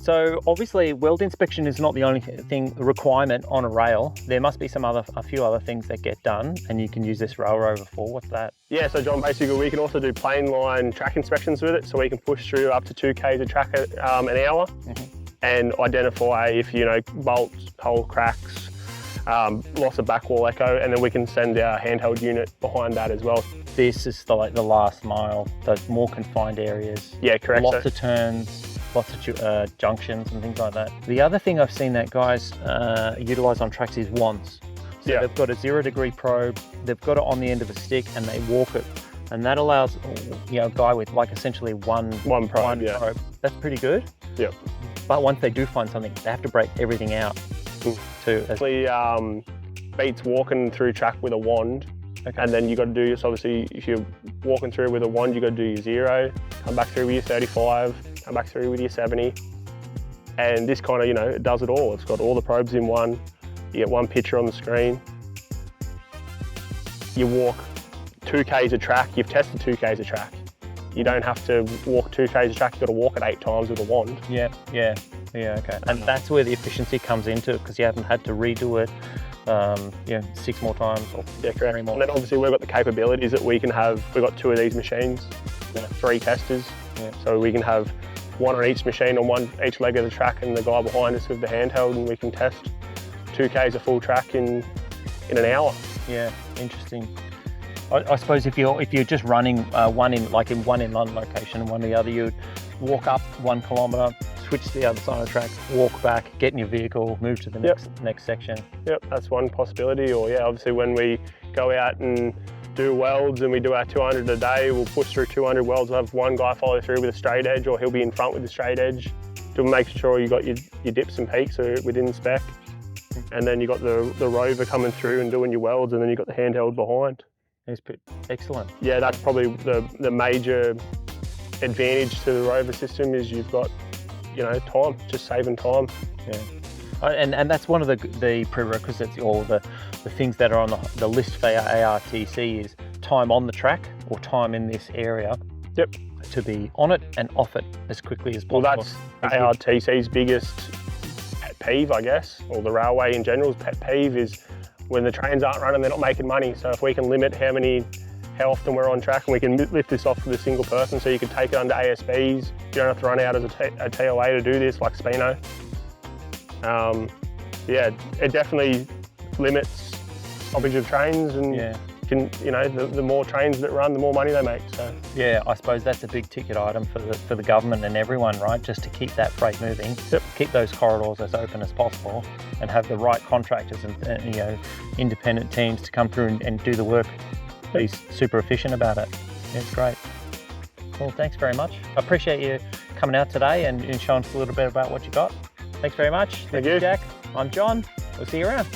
So obviously weld inspection is not the only requirement on a rail. There must be a few other things that get done, and you can use this RailRover for. What's that? Yeah, so John, basically we can also do plain line track inspections with it, so we can push through up to 2 k's of track an hour and identify if, you know, bolts, hole cracks, loss of back wall echo, and then we can send our handheld unit behind that as well. This is the last mile, the more confined areas. Yeah, correct. Lots of turns, lots of junctions and things like that. The other thing I've seen that guys utilise on tracks is wands. So yeah, they've got a 0-degree probe, they've got it on the end of a stick, and they walk it. And that allows, you know, a guy with like essentially one probe. That's pretty good. Yeah. But once they do find something, they have to break everything out too. It beats walking through track with a wand. Okay. And then you got to do, so obviously if you're walking through with a wand, you got to do your 0, come back through with your 35, come back through with your 70. And this kind of, you know, it does it all. It's got all the probes in one. You get one picture on the screen. You walk 2 k's of track, you've tested 2 k's of track. You don't have to walk 2 k's of track, you've got to walk it 8 times with a wand. Yeah, okay. And that's where the efficiency comes into it, because you haven't had to redo it, 6 more times or correct. More. And then obviously we've got the capabilities that we can have. We've got 2 of these machines, 3 testers. Yeah. So we can have 1 on each machine on each leg of the track, and the guy behind us with the handheld, and we can test 2 k's of full track in an hour. Yeah, interesting. I suppose if you're just running one in one location and one in the other, you'd walk up 1 kilometre, switch to the other side of the track, walk back, get in your vehicle, move to the next section. Yep, that's one possibility. Or yeah, obviously when we go out and do welds and we do our 200 a day, we'll push through 200 welds. We'll have one guy follow through with a straight edge, or he'll be in front with a straight edge to make sure you got your dips and peaks are within spec. And then you got the Rover coming through and doing your welds, and then you got the handheld behind. It's excellent. Yeah, that's probably the major advantage to the Rover system, is you've got, you know, time, just saving time. Yeah, and that's one of the prerequisites, or the things that are on the list for our ARTC is time on the track, or time in this area. Yep. To be on it and off it as quickly as possible. Well, that's ARTC's biggest pet peeve, I guess, or the railway in general's pet peeve, is when the trains aren't running, they're not making money. So if we can limit how often we're on track, and we can lift this off with a single person, so you can take it under ASBs, you don't have to run out as a TOA to do this, like Spino. Yeah, it definitely limits stoppage of trains, and can, you know, the more trains that run, the more money they make. So yeah, I suppose that's a big ticket item for the government and everyone, right? Just to keep that freight moving, keep those corridors as open as possible, and have the right contractors and you know, independent teams to come through and do the work. Be super efficient about it. It's great. Well, thanks very much. I appreciate you coming out today and showing us a little bit about what you got. Thanks very much. Thank you, Jack. I'm John. We'll see you around.